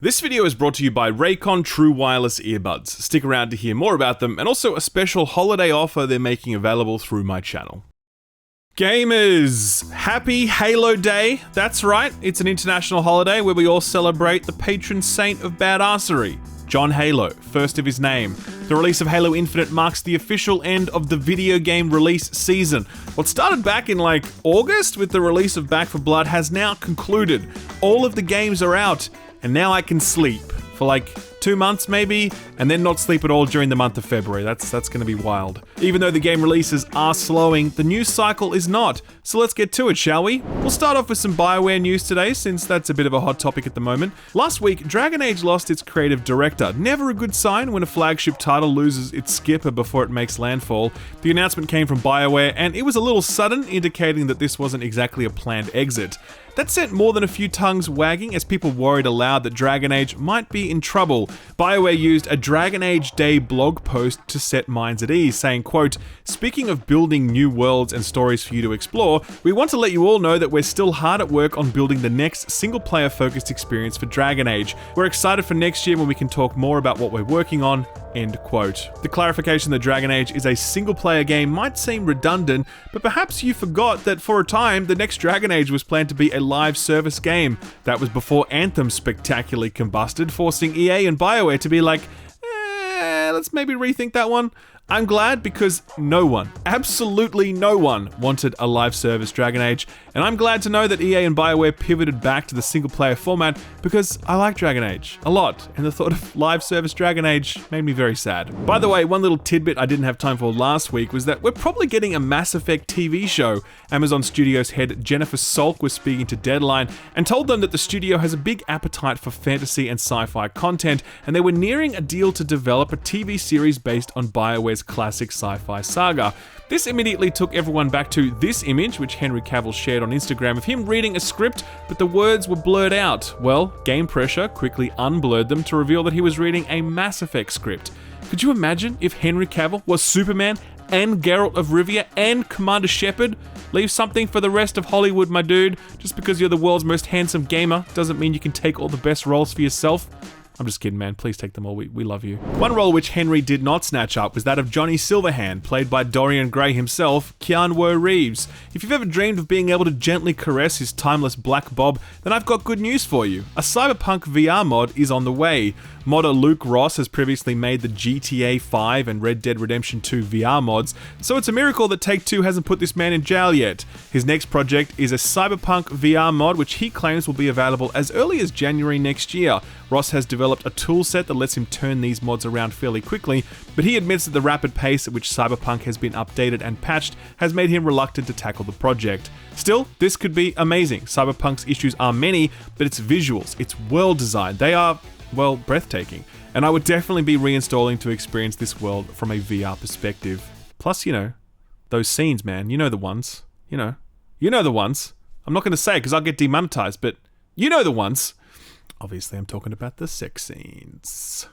This video is brought to you by Raycon True Wireless Earbuds. Stick around to hear more about them, and also a special holiday offer they're making available through my channel. Gamers! Happy Halo Day! That's right, it's an international holiday where we all celebrate the patron saint of badassery, John Halo, first of his name. The release of Halo Infinite marks the official end of the video game release season. What started back in August with the release of Back 4 Blood has now concluded. All of the games are out, and now I can sleep for 2 months maybe, and then not sleep at all during the month of February. That's gonna be wild. Even though the game releases are slowing, the news cycle is not. So let's get to it, shall we? We'll start off with some Bioware news today, since that's a bit of a hot topic at the moment. Last week, Dragon Age lost its creative director. Never a good sign when a flagship title loses its skipper before it makes landfall. The announcement came from Bioware, and it was a little sudden, indicating that this wasn't exactly a planned exit. That sent more than a few tongues wagging as people worried aloud that Dragon Age might be in trouble. Bioware used a Dragon Age Day blog post to set minds at ease, saying, quote, "Speaking of building new worlds and stories for you to explore, we want to let you all know that we're still hard at work on building the next single-player focused experience for Dragon Age. We're excited for next year when we can talk more about what we're working on." End quote. The clarification that Dragon Age is a single-player game might seem redundant, but perhaps you forgot that for a time, the next Dragon Age was planned to be a live service game. That was before Anthem spectacularly combusted, forcing EA and Bioware to be let's maybe rethink that one. I'm glad because no one, absolutely no one, wanted a live service Dragon Age, and I'm glad to know that EA and Bioware pivoted back to the single-player format because I like Dragon Age a lot, and the thought of live service Dragon Age made me very sad. By the way, one little tidbit I didn't have time for last week was that we're probably getting a Mass Effect TV show. Amazon Studios head Jennifer Salk was speaking to Deadline and told them that the studio has a big appetite for fantasy and sci-fi content, and they were nearing a deal to develop a TV series based on Bioware's classic sci-fi saga. This immediately took everyone back to this image, which Henry Cavill shared on Instagram, of him reading a script, but the words were blurred out. Well, game pressure quickly unblurred them to reveal that he was reading a Mass Effect script. Could you imagine if Henry Cavill was Superman and Geralt of Rivia and Commander Shepard? Leave something for the rest of Hollywood, my dude. Just because you're the world's most handsome gamer doesn't mean you can take all the best roles for yourself. I'm just kidding, man. Please take them all. We love you. One role which Henry did not snatch up was that of Johnny Silverhand, played by Dorian Gray himself, Keanu Reeves. If you've ever dreamed of being able to gently caress his timeless black bob, then I've got good news for you. A Cyberpunk VR mod is on the way. Modder Luke Ross has previously made the GTA 5 and Red Dead Redemption 2 VR mods, so it's a miracle that Take-Two hasn't put this man in jail yet. His next project is a Cyberpunk VR mod, which he claims will be available as early as January next year. Ross has developed a toolset that lets him turn these mods around fairly quickly, but he admits that the rapid pace at which Cyberpunk has been updated and patched has made him reluctant to tackle the project. Still, this could be amazing. Cyberpunk's issues are many, but its visuals, its world design, they are, well, breathtaking. And I would definitely be reinstalling to experience this world from a VR perspective. Plus, those scenes, man, you know the ones. You know the ones. I'm not going to say because I'll get demonetized, but you know the ones. Obviously, I'm talking about the sex scenes.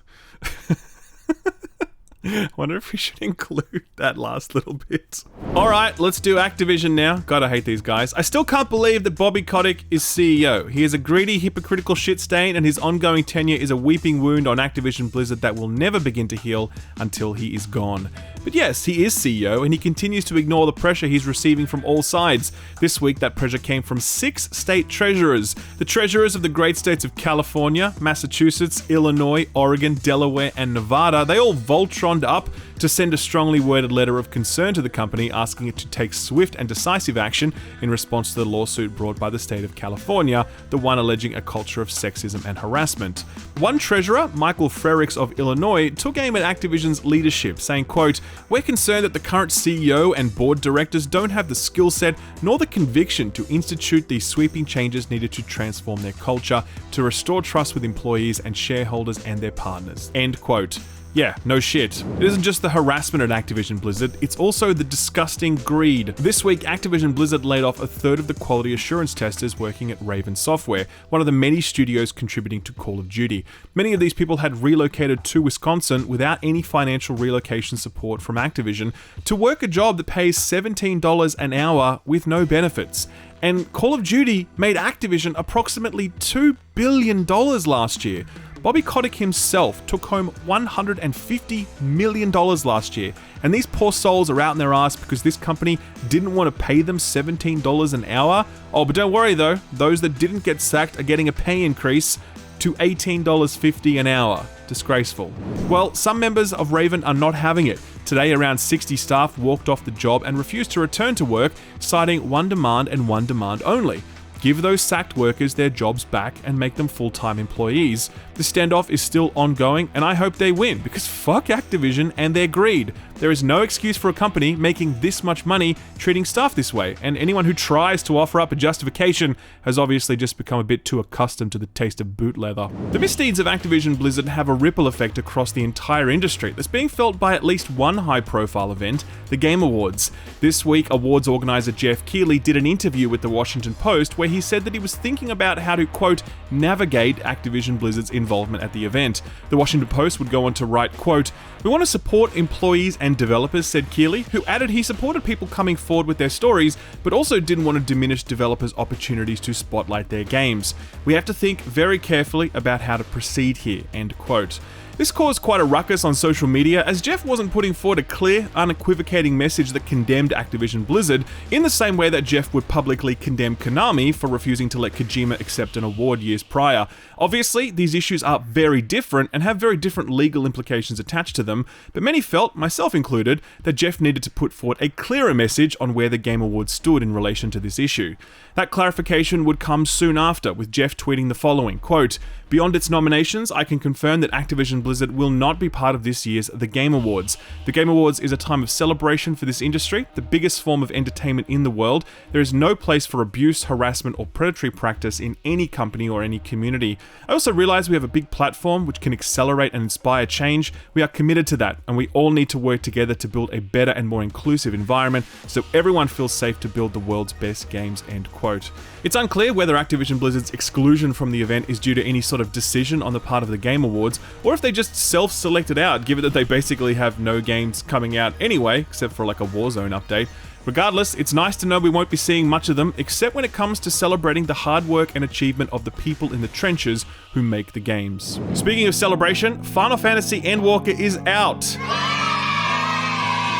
I wonder if we should include that last little bit. Alright, let's do Activision now. God, I hate these guys. I still can't believe that Bobby Kotick is CEO. He is a greedy, hypocritical shit stain, and his ongoing tenure is a weeping wound on Activision Blizzard that will never begin to heal until he is gone. But yes, he is CEO, and he continues to ignore the pressure he's receiving from all sides. This week, that pressure came from 6 state treasurers. The treasurers of the great states of California, Massachusetts, Illinois, Oregon, Delaware, and Nevada, they all Voltroned up to send a strongly worded letter of concern to the company, asking it to take swift and decisive action in response to the lawsuit brought by the state of California, the one alleging a culture of sexism and harassment. One treasurer, Michael Frericks of Illinois, took aim at Activision's leadership, saying, quote, "We're concerned that the current CEO and board directors don't have the skill set nor the conviction to institute these sweeping changes needed to transform their culture, to restore trust with employees and shareholders and their partners." End quote. Yeah, no shit. It isn't just the harassment at Activision Blizzard, it's also the disgusting greed. This week, Activision Blizzard laid off a third of the quality assurance testers working at Raven Software, one of the many studios contributing to Call of Duty. Many of these people had relocated to Wisconsin without any financial relocation support from Activision to work a job that pays $17 an hour with no benefits. And Call of Duty made Activision approximately $2 billion last year. Bobby Kotick himself took home $150 million last year, and these poor souls are out in their ass because this company didn't want to pay them $17 an hour. Oh, but don't worry though, those that didn't get sacked are getting a pay increase to $18.50 an hour. Disgraceful. Well, some members of Raven are not having it. Today, around 60 staff walked off the job and refused to return to work, citing one demand and one demand only: give those sacked workers their jobs back and make them full-time employees. The standoff is still ongoing, and I hope they win, because fuck Activision and their greed. There is no excuse for a company making this much money treating staff this way, and anyone who tries to offer up a justification has obviously just become a bit too accustomed to the taste of boot leather. The misdeeds of Activision Blizzard have a ripple effect across the entire industry that's being felt by at least one high-profile event, the Game Awards. This week, awards organizer Jeff Keighley did an interview with the Washington Post where he said that he was thinking about how to, quote, navigate Activision Blizzard's involvement at the event. The Washington Post would go on to write, quote, "We want to support employees and developers," said Keighley, who added he supported people coming forward with their stories, but also didn't want to diminish developers' opportunities to spotlight their games. "We have to think very carefully about how to proceed here," end quote. This caused quite a ruckus on social media, as Jeff wasn't putting forward a clear, unequivocating message that condemned Activision Blizzard, in the same way that Jeff would publicly condemn Konami for refusing to let Kojima accept an award years prior. Obviously, these issues are very different and have very different legal implications attached to them, but many felt, myself included, that Jeff needed to put forward a clearer message on where the Game Awards stood in relation to this issue. That clarification would come soon after, with Jeff tweeting the following, quote, "Beyond its nominations, I can confirm that Activision Blizzard will not be part of this year's The Game Awards. The Game Awards is a time of celebration for this industry, the biggest form of entertainment in the world. There is no place for abuse, harassment, or predatory practice in any company or any community. I also realize we have a big platform which can accelerate and inspire change. We are committed to that, and we all need to work together to build a better and more inclusive environment so everyone feels safe to build the world's best games," end quote. It's unclear whether Activision Blizzard's exclusion from the event is due to any sort of decision on the part of the Game Awards, or if they just self-selected out, given that they basically have no games coming out anyway, except for like a Warzone update. Regardless, it's nice to know we won't be seeing much of them, except when it comes to celebrating the hard work and achievement of the people in the trenches who make the games. Speaking of celebration, Final Fantasy Endwalker is out!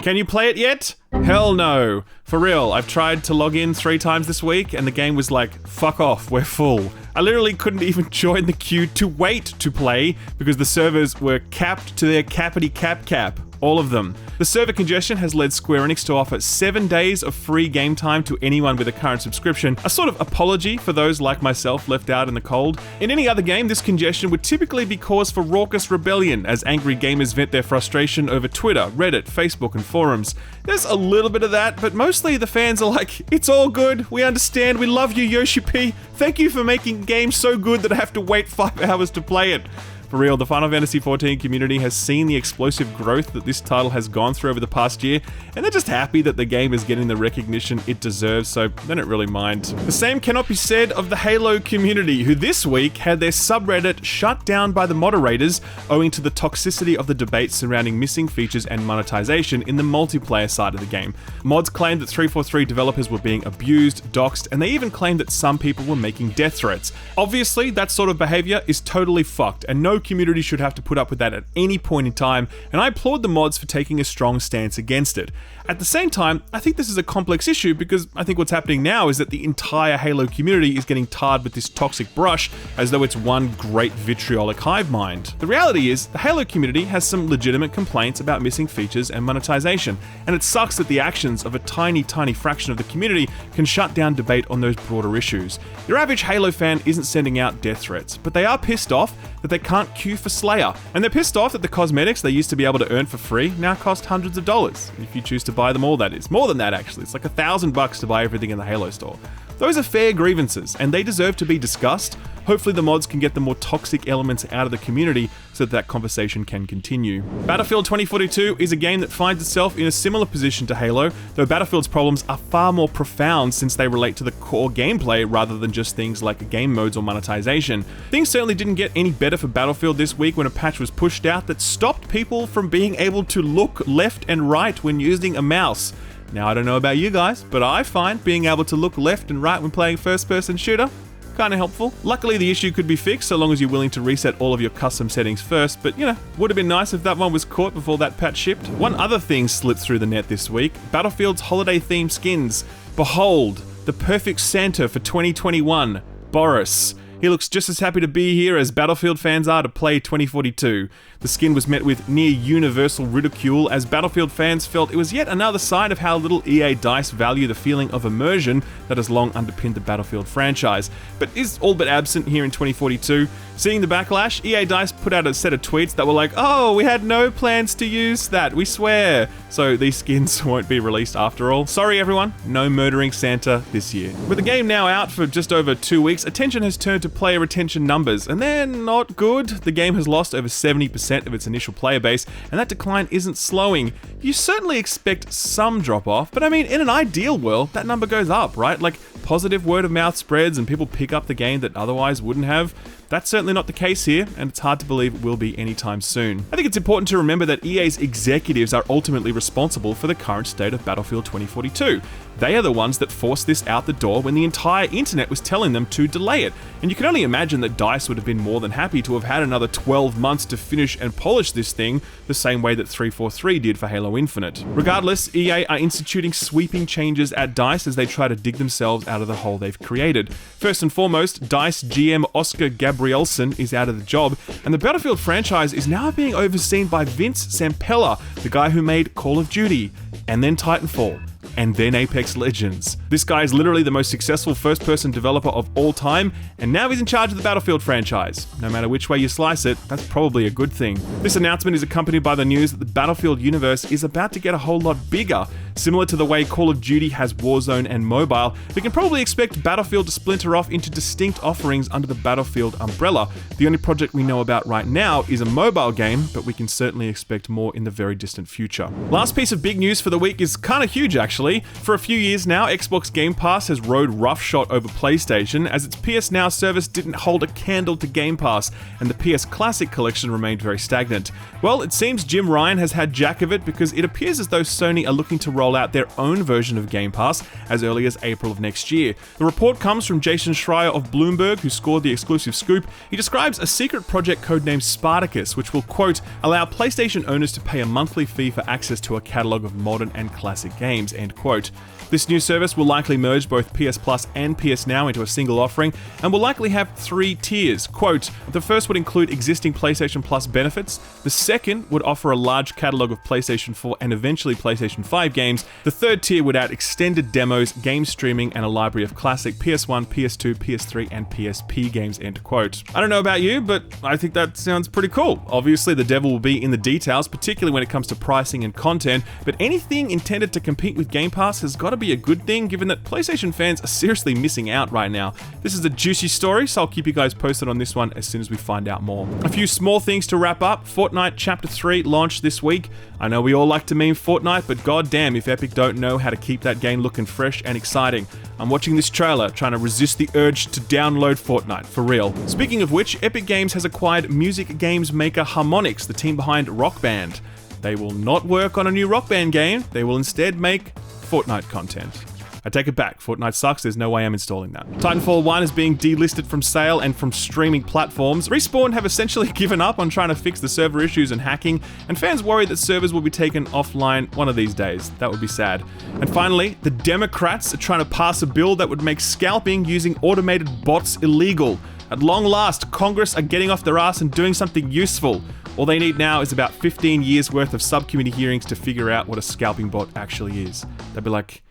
Can you play it yet? Hell no. For real, I've tried to log in 3 times this week and the game was like, fuck off, we're full. I literally couldn't even join the queue to wait to play because the servers were capped to their cappity cap. All of them. The server congestion has led Square Enix to offer 7 days of free game time to anyone with a current subscription, a sort of apology for those like myself left out in the cold. In any other game, this congestion would typically be cause for raucous rebellion as angry gamers vent their frustration over Twitter, Reddit, Facebook, and forums. There's a little bit of that, but mostly the fans are like, it's all good, we understand, we love you, Yoshi P. Thank you for making games so good that I have to wait 5 hours to play it. For real, the Final Fantasy XIV community has seen the explosive growth that this title has gone through over the past year, and they're just happy that the game is getting the recognition it deserves, so they don't really mind. The same cannot be said of the Halo community, who this week had their subreddit shut down by the moderators owing to the toxicity of the debate surrounding missing features and monetization in the multiplayer side of the game. Mods claimed that 343 developers were being abused, doxed, and they even claimed that some people were making death threats. Obviously, that sort of behavior is totally fucked, and no community should have to put up with that at any point in time, and I applaud the mods for taking a strong stance against it. At the same time, I think this is a complex issue because I think what's happening now is that the entire Halo community is getting tarred with this toxic brush as though it's one great vitriolic hive mind. The reality is, the Halo community has some legitimate complaints about missing features and monetization, and it sucks that the actions of a tiny fraction of the community can shut down debate on those broader issues. Your average Halo fan isn't sending out death threats, but they are pissed off that they can't queue for Slayer, and they're pissed off that the cosmetics they used to be able to earn for free now cost hundreds of dollars, if you choose to buy them all, that is. More than that, actually. It's like $1,000 to buy everything in the Halo store. Those are fair grievances, and they deserve to be discussed. Hopefully the mods can get the more toxic elements out of the community so that conversation can continue. Battlefield 2042 is a game that finds itself in a similar position to Halo, though Battlefield's problems are far more profound since they relate to the core gameplay rather than just things like game modes or monetization. Things certainly didn't get any better for Battlefield this week when a patch was pushed out that stopped people from being able to look left and right when using a mouse. Now, I don't know about you guys, but I find being able to look left and right when playing first-person shooter kind of helpful. Luckily, the issue could be fixed so long as you're willing to reset all of your custom settings first, but would have been nice if that one was caught before that patch shipped. One other thing slipped through the net this week: Battlefield's holiday-themed skins. Behold, the perfect Santa for 2021, Boris. He looks just as happy to be here as Battlefield fans are to play 2042. The skin was met with near universal ridicule as Battlefield fans felt it was yet another sign of how little EA DICE value the feeling of immersion that has long underpinned the Battlefield franchise, but is all but absent here in 2042. Seeing the backlash, EA DICE put out a set of tweets that were like, "Oh, we had no plans to use that, we swear." So these skins won't be released after all. Sorry everyone, no murdering Santa this year. With the game now out for just over 2 weeks, attention has turned to player retention numbers, and they're not good. The game has lost over 70% of its initial player base, and that decline isn't slowing. You certainly expect some drop off, but I mean, in an ideal world, that number goes up, right? Like, positive word of mouth spreads and people pick up the game that otherwise wouldn't have. That's certainly not the case here, and it's hard to believe it will be anytime soon. I think it's important to remember that EA's executives are ultimately responsible for the current state of Battlefield 2042. They are the ones that forced this out the door when the entire internet was telling them to delay it, and you can only imagine that DICE would have been more than happy to have had another 12 months to finish and polish this thing the same way that 343 did for Halo Infinite. Regardless, EA are instituting sweeping changes at DICE as they try to dig themselves out of the hole they've created. First and foremost, DICE GM Oscar Gabrielson is out of the job, and the Battlefield franchise is now being overseen by Vince Zampella, the guy who made Call of Duty, and then Titanfall, and then Apex Legends. This guy is literally the most successful first-person developer of all time, and now he's in charge of the Battlefield franchise. No matter which way you slice it, that's probably a good thing. This announcement is accompanied by the news that the Battlefield universe is about to get a whole lot bigger. Similar to the way Call of Duty has Warzone and mobile, we can probably expect Battlefield to splinter off into distinct offerings under the Battlefield umbrella. The only project we know about right now is a mobile game, but we can certainly expect more in the very distant future. Last piece of big news for the week is kind of huge actually. For a few years now, Xbox Game Pass has rode roughshod over PlayStation as its PS Now service didn't hold a candle to Game Pass, and the PS Classic collection remained very stagnant. Well, it seems Jim Ryan has had jack of it because it appears as though Sony are looking to roll out their own version of Game Pass as early as April of next year. The report comes from Jason Schreier of Bloomberg, who scored the exclusive scoop. He describes a secret project codenamed Spartacus, which will, quote, allow PlayStation owners to pay a monthly fee for access to a catalogue of modern and classic games, end quote. This new service will likely merge both PS Plus and PS Now into a single offering and will likely have 3 tiers. Quote, the first would include existing PlayStation Plus benefits, the second would offer a large catalogue of PlayStation 4 and eventually PlayStation 5 games, the third tier would add extended demos, game streaming, and a library of classic PS1, PS2, PS3, and PSP games, end quote. I don't know about you, but I think that sounds pretty cool. Obviously, the devil will be in the details, particularly when it comes to pricing and content, but anything intended to compete with Game Pass has got to be a good thing, given that PlayStation fans are seriously missing out right now. This is a juicy story, so I'll keep you guys posted on this one as soon as we find out more. A few small things to wrap up. Fortnite Chapter 3 launched this week. I know we all like to meme Fortnite, but goddamn if Epic don't know how to keep that game looking fresh and exciting. I'm watching this trailer, trying to resist the urge to download Fortnite, for real. Speaking of which, Epic Games has acquired music games maker Harmonix, the team behind Rock Band. They will not work on a new Rock Band game, they will instead make Fortnite content. I take it back, Fortnite sucks, there's no way I'm installing that. Titanfall 1 is being delisted from sale and from streaming platforms. Respawn have essentially given up on trying to fix the server issues and hacking, and fans worry that servers will be taken offline one of these days. That would be sad. And finally, the Democrats are trying to pass a bill that would make scalping using automated bots illegal. At long last, Congress are getting off their ass and doing something useful. All they need now is about 15 years worth of subcommittee hearings to figure out what a scalping bot actually is. They'd be like,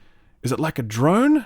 is it like a drone?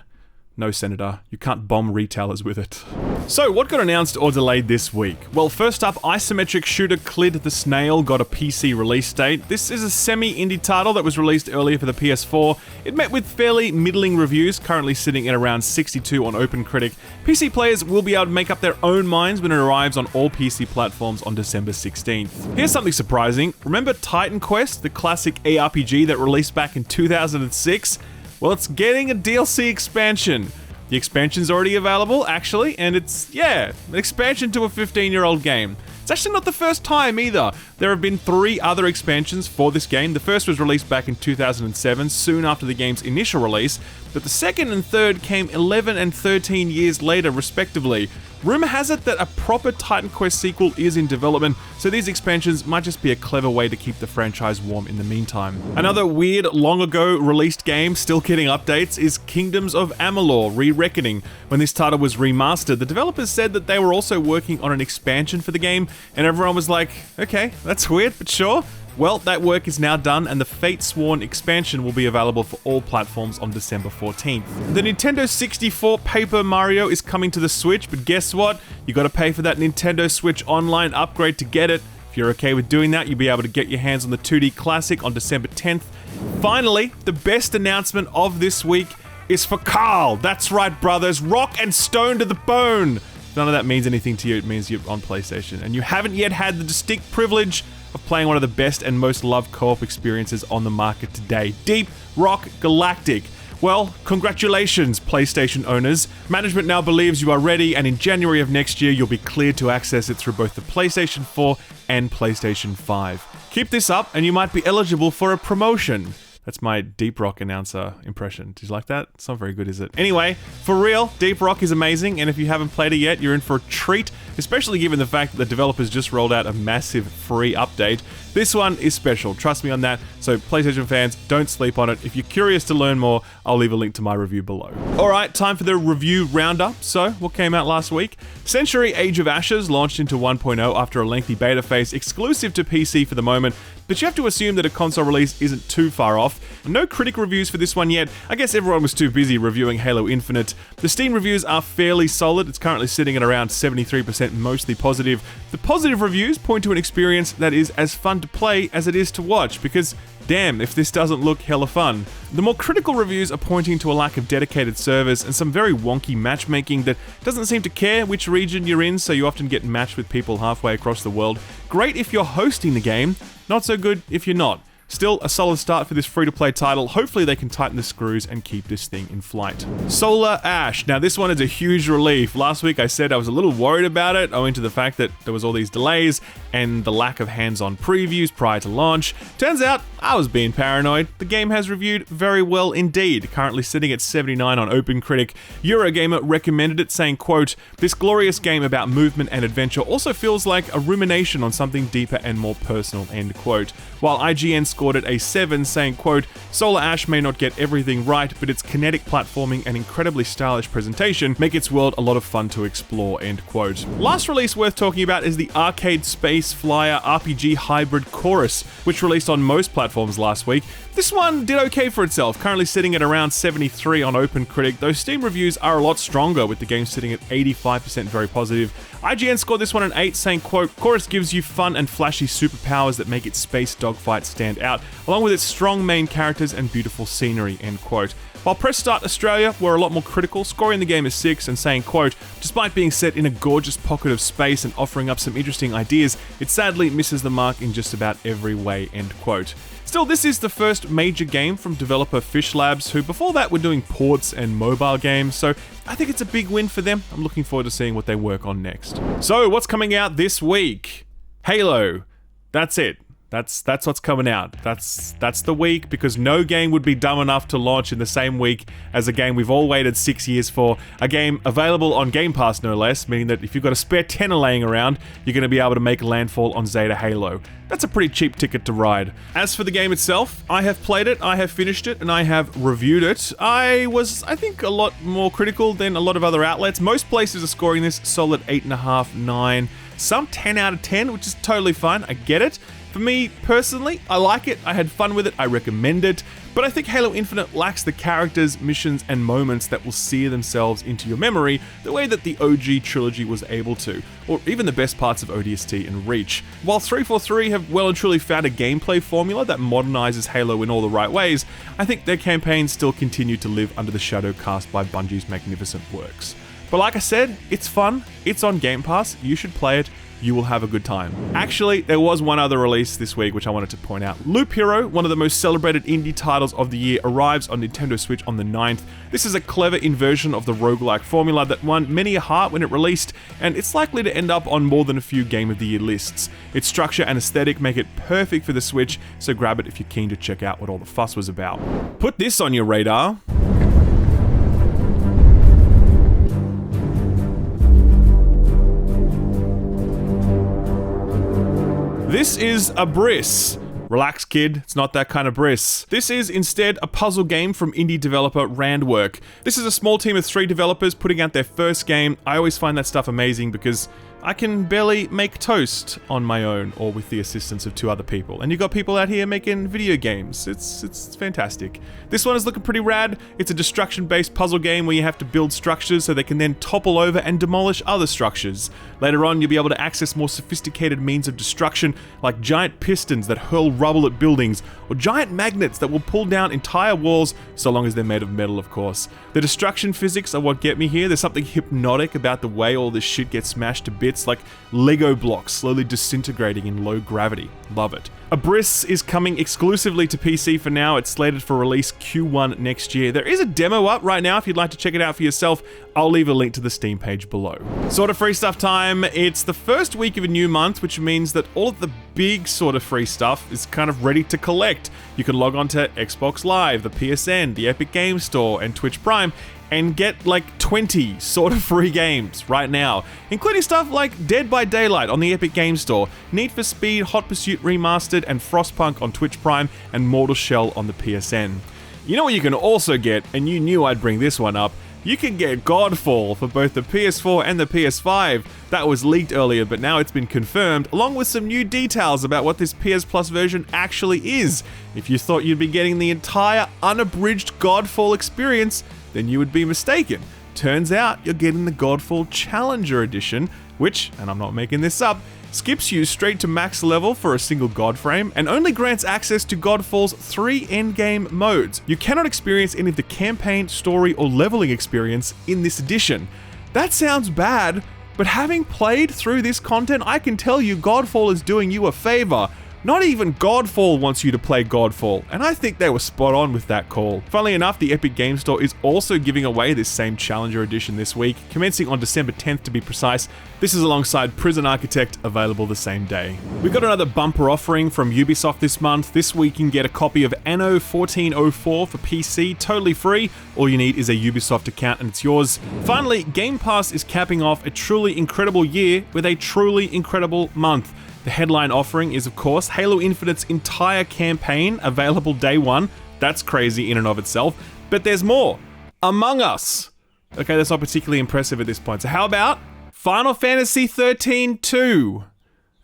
No, Senator, you can't bomb retailers with it. So, what got announced or delayed this week? Well, first up, isometric shooter Clid the Snail got a PC release date. This is a semi-indie title that was released earlier for the PS4. It met with fairly middling reviews, currently sitting at around 62 on OpenCritic. PC players will be able to make up their own minds when it arrives on all PC platforms on December 16th. Here's something surprising. Remember Titan Quest, the classic ARPG that released back in 2006? Well, it's getting a DLC expansion. The expansion's already available, actually, and it's, an expansion to a 15-year-old game. It's actually not the first time either. There have been 3 other expansions for this game. The first was released back in 2007, soon after the game's initial release, but the second and third came 11 and 13 years later, respectively. Rumor has it that a proper Titan Quest sequel is in development, so these expansions might just be a clever way to keep the franchise warm in the meantime. Another weird, long ago released game still getting updates is Kingdoms of Amalur: Re-Reckoning. When this title was remastered, the developers said that they were also working on an expansion for the game, and everyone was like, okay, that's weird, but sure. Well, that work is now done, and the Fate-Sworn expansion will be available for all platforms on December 14th. The Nintendo 64 Paper Mario is coming to the Switch, but guess what? You gotta pay for that Nintendo Switch Online upgrade to get it. If you're okay with doing that, you'll be able to get your hands on the 2D Classic on December 10th. Finally, the best announcement of this week is for Carl. That's right, brothers. Rock and stone to the bone. None of that means anything to you. It means you're on PlayStation, and you haven't yet had the distinct privilege of playing one of the best and most loved co-op experiences on the market today, Deep Rock Galactic. Well, congratulations, PlayStation owners. Management now believes you are ready, and in January of next year, you'll be cleared to access it through both the PlayStation 4 and PlayStation 5. Keep this up, and you might be eligible for a promotion. That's my Deep Rock announcer impression. Did you like that? It's not very good, is it? Anyway, for real, Deep Rock is amazing, and if you haven't played it yet, you're in for a treat, especially given the fact that the developers just rolled out a massive free update. This one is special, trust me on that, so PlayStation fans, don't sleep on it. If you're curious to learn more, I'll leave a link to my review below. Alright, time for the review roundup. So, what came out last week? Century Age of Ashes launched into 1.0 after a lengthy beta phase, exclusive to PC for the moment, but you have to assume that a console release isn't too far off. No critic reviews for this one yet. I guess everyone was too busy reviewing Halo Infinite. The Steam reviews are fairly solid. It's currently sitting at around 73%, mostly positive. The positive reviews point to an experience that is as fun to play as it is to watch, because damn if this doesn't look hella fun. The more critical reviews are pointing to a lack of dedicated servers and some very wonky matchmaking that doesn't seem to care which region you're in, so you often get matched with people halfway across the world. Great if you're hosting the game, not so good if you're not. Still, a solid start for this free-to-play title. Hopefully they can tighten the screws and keep this thing in flight. Solar Ash. Now this one is a huge relief. Last week I said I was a little worried about it, owing to the fact that there was all these delays and the lack of hands-on previews prior to launch. Turns out, I was being paranoid. The game has reviewed very well indeed, currently sitting at 79 on OpenCritic. Eurogamer recommended it, saying, quote, "This glorious game about movement and adventure also feels like a rumination on something deeper and more personal," end quote. While IGN scored it a 7, saying, quote, "Solar Ash may not get everything right, but its kinetic platforming and incredibly stylish presentation make its world a lot of fun to explore," end quote. Last release worth talking about is the Arcade Space Flyer RPG Hybrid Chorus, which released on most platforms last week. This one did okay for itself, currently sitting at around 73 on OpenCritic, though Steam reviews are a lot stronger, with the game sitting at 85% very positive. IGN scored this one an 8, saying, quote, "Chorus gives you fun and flashy superpowers that make its space dogfights stand out, along with its strong main characters and beautiful scenery," end quote. While Press Start Australia were a lot more critical, scoring the game as 6 and saying, quote, "Despite being set in a gorgeous pocket of space and offering up some interesting ideas, it sadly misses the mark in just about every way," end quote. Still, this is the first major game from developer Fish Labs, who before that were doing ports and mobile games, so I think it's a big win for them. I'm looking forward to seeing what they work on next. So, what's coming out this week? Halo. That's it. That's what's coming out. That's the week, because no game would be dumb enough to launch in the same week as a game we've all waited 6 years for. A game available on Game Pass, no less, meaning that if you've got a spare tenner laying around, you're going to be able to make landfall on Zeta Halo. That's a pretty cheap ticket to ride. As for the game itself, I have played it, I have finished it, and I have reviewed it. I was, I think, a lot more critical than a lot of other outlets. Most places are scoring this solid 8.5, 9, some 10 out of 10, which is totally fine, I get it. For me, personally, I like it, I had fun with it, I recommend it, but I think Halo Infinite lacks the characters, missions, and moments that will sear themselves into your memory the way that the OG trilogy was able to, or even the best parts of ODST and Reach. While 343 have well and truly found a gameplay formula that modernizes Halo in all the right ways, I think their campaigns still continue to live under the shadow cast by Bungie's magnificent works. But like I said, it's fun, it's on Game Pass, you should play it. you will have a good time. Actually, there was one other release this week which I wanted to point out. Loop Hero, one of the most celebrated indie titles of the year, arrives on Nintendo Switch on the 9th. This is a clever inversion of the roguelike formula that won many a heart when it released, and it's likely to end up on more than a few Game of the Year lists. Its structure and aesthetic make it perfect for the Switch, so grab it if you're keen to check out what all the fuss was about. Put this on your radar. This is Abris. Relax, kid, it's not that kind of bris. This is instead a puzzle game from indie developer Randwork. This is a small team of 3 developers putting out their first game. I always find that stuff amazing because I can barely make toast on my own or with the assistance of 2 other people. And you got people out here making video games. It's fantastic. This one is looking pretty rad. It's a destruction-based puzzle game where you have to build structures so they can then topple over and demolish other structures. Later on, you'll be able to access more sophisticated means of destruction like giant pistons that hurl rubble at buildings or giant magnets that will pull down entire walls, so long as they're made of metal, of course. The destruction physics are what get me here. There's something hypnotic about the way all this shit gets smashed to bits, like Lego blocks slowly disintegrating in low gravity. Love it. Abriss is coming exclusively to PC for now. It's slated for release Q1 next year. There is a demo up right now if you'd like to check it out for yourself. I'll leave a link to the Steam page below. Sort of free stuff time. It's the first week of a new month, which means that all of the big sort of free stuff is kind of ready to collect. You can log on to Xbox Live, the PSN, the Epic Games Store, and Twitch Prime, and get like 20 sort of free games right now, including stuff like Dead by Daylight on the Epic Games Store, Need for Speed Hot Pursuit Remastered and Frostpunk on Twitch Prime, and Mortal Shell on the PSN. You know what you can also get, and you knew I'd bring this one up, you can get Godfall for both the PS4 and the PS5. That was leaked earlier, but now it's been confirmed, along with some new details about what this PS Plus version actually is. If you thought you'd be getting the entire unabridged Godfall experience, then you would be mistaken. Turns out you're getting the Godfall Challenger Edition, which, and I'm not making this up, skips you straight to max level for a single God frame, and only grants access to Godfall's 3 endgame modes. You cannot experience any of the campaign, story, or leveling experience in this edition. That sounds bad, but having played through this content, I can tell you Godfall is doing you a favor. Not even Godfall wants you to play Godfall, and I think they were spot on with that call. Funnily enough, the Epic Games Store is also giving away this same Challenger Edition this week, commencing on December 10th to be precise. This is alongside Prison Architect, available the same day. We've got another bumper offering from Ubisoft this month. This week you can get a copy of Anno 1404 for PC, totally free. All you need is a Ubisoft account and it's yours. Finally, Game Pass is capping off a truly incredible year with a truly incredible month. The headline offering is, of course, Halo Infinite's entire campaign, available day 1. That's crazy in and of itself. But there's more. Among Us. Okay, that's not particularly impressive at this point. So how about Final Fantasy 13 2?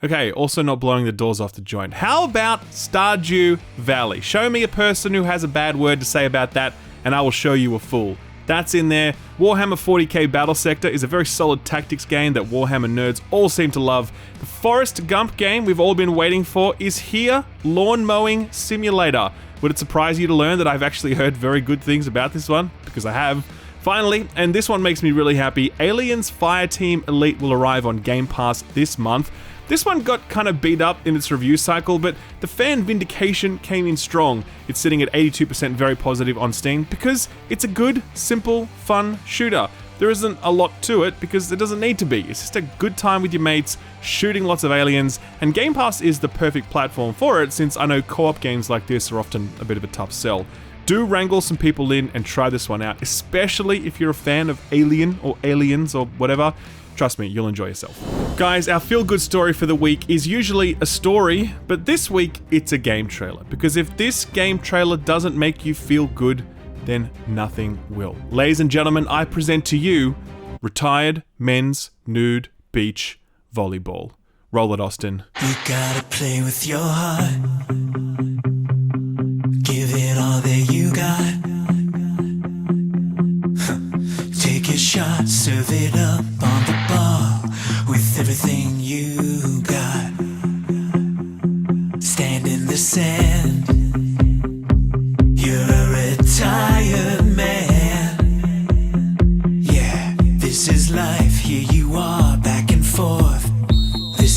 Okay, also not blowing the doors off the joint. How about Stardew Valley? Show me a person who has a bad word to say about that, and I will show you a fool. That's in there. Warhammer 40k Battle Sector is a very solid tactics game that Warhammer nerds all seem to love. The Forrest Gump game we've all been waiting for is here, Lawn Mowing Simulator. Would it surprise you to learn that I've actually heard very good things about this one? Because I have. Finally, and this one makes me really happy, Aliens Fireteam Elite will arrive on Game Pass this month. This one got kind of beat up in its review cycle, but the fan vindication came in strong. It's sitting at 82% very positive on Steam because it's a good, simple, fun shooter. There isn't a lot to it because it doesn't need to be. It's just a good time with your mates, shooting lots of aliens, and Game Pass is the perfect platform for it since I know co-op games like this are often a bit of a tough sell. Do wrangle some people in and try this one out, especially if you're a fan of Alien or Aliens or whatever. Trust me, you'll enjoy yourself. Guys, our feel-good story for the week is usually a story, but this week it's a game trailer. Because if this game trailer doesn't make you feel good, then nothing will. Ladies and gentlemen, I present to you Retired Men's Nude Beach Volleyball. Roll it, Austin. You gotta play with your heart. Give it all that you got. Take a shot, serve it up on the ball with everything you got. Stand in the sand. You're a retired man. Yeah, this is life. Here you are, back and forth. This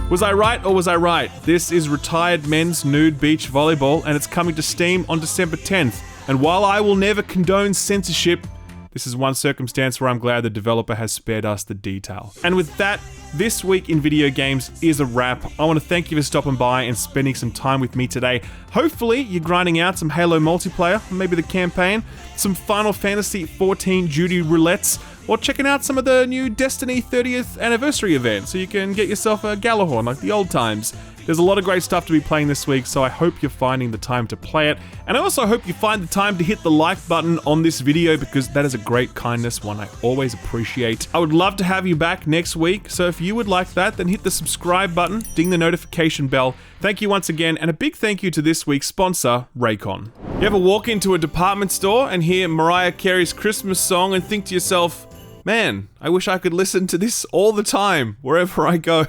Was I right or was I right? This is retired men's nude beach volleyball and it's coming to Steam on December 10th. And while I will never condone censorship, this is one circumstance where I'm glad the developer has spared us the detail. And with that, This Week in Video Games is a wrap. I want to thank you for stopping by and spending some time with me today. Hopefully, you're grinding out some Halo multiplayer, maybe the campaign, some Final Fantasy XIV duty roulettes, or checking out some of the new Destiny 30th anniversary event so you can get yourself a Galahorn like the old times. There's a lot of great stuff to be playing this week, so I hope you're finding the time to play it. And I also hope you find the time to hit the like button on this video because that is a great kindness, one I always appreciate. I would love to have you back next week, so if you would like that, then hit the subscribe button, ding the notification bell. Thank you once again, and a big thank you to this week's sponsor, Raycon. You ever walk into a department store and hear Mariah Carey's Christmas song and think to yourself, man, I wish I could listen to this all the time, wherever I go?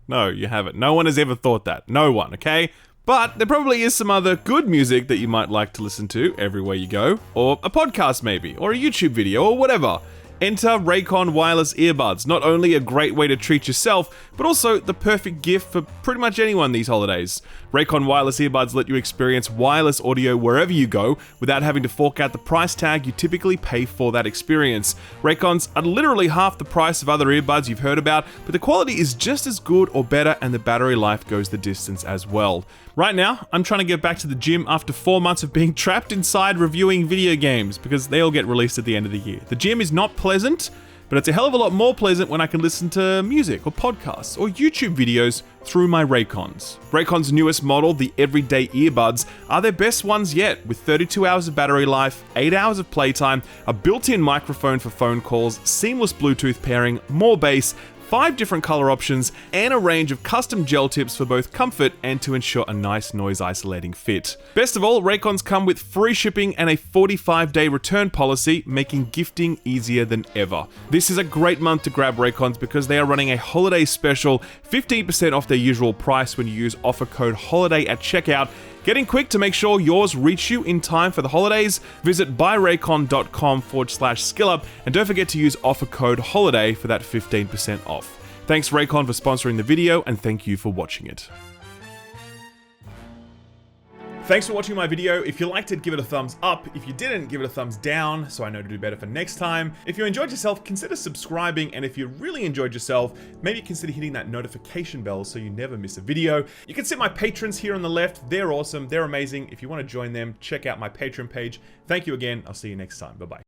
No, you haven't. No one has ever thought that. No one, okay? But there probably is some other good music that you might like to listen to everywhere you go, or a podcast maybe, or a YouTube video, or whatever. Enter Raycon wireless earbuds. Not only a great way to treat yourself, but also the perfect gift for pretty much anyone these holidays. Raycon wireless earbuds let you experience wireless audio wherever you go without having to fork out the price tag you typically pay for that experience. Raycons are literally half the price of other earbuds you've heard about, but the quality is just as good or better and the battery life goes the distance as well. Right now, I'm trying to get back to the gym after 4 months of being trapped inside reviewing video games because they all get released at the end of the year. The gym is not pleasant, but it's a hell of a lot more pleasant when I can listen to music or podcasts or YouTube videos through my Raycons. Raycon's newest model, the Everyday Earbuds, are their best ones yet, with 32 hours of battery life, 8 hours of playtime, a built-in microphone for phone calls, seamless Bluetooth pairing, more bass, 5 different color options, and a range of custom gel tips for both comfort and to ensure a nice noise isolating fit. Best of all, Raycons come with free shipping and a 45-day return policy, making gifting easier than ever. This is a great month to grab Raycons because they are running a holiday special, 15% off their usual price when you use offer code HOLIDAY at checkout. Getting quick to make sure yours reach you in time for the holidays. Visit buyraycon.com/skillup and don't forget to use offer code HOLIDAY for that 15% off. Thanks Raycon for sponsoring the video and thank you for watching it. Thanks for watching my video. If you liked it, give it a thumbs up. If you didn't, give it a thumbs down so I know to do better for next time. If you enjoyed yourself, consider subscribing, and if you really enjoyed yourself, maybe consider hitting that notification bell so you never miss a video. You can see my patrons here on the left. They're awesome. They're amazing. If you want to join them, check out my Patreon page. Thank you again. I'll see you next time. Bye-bye.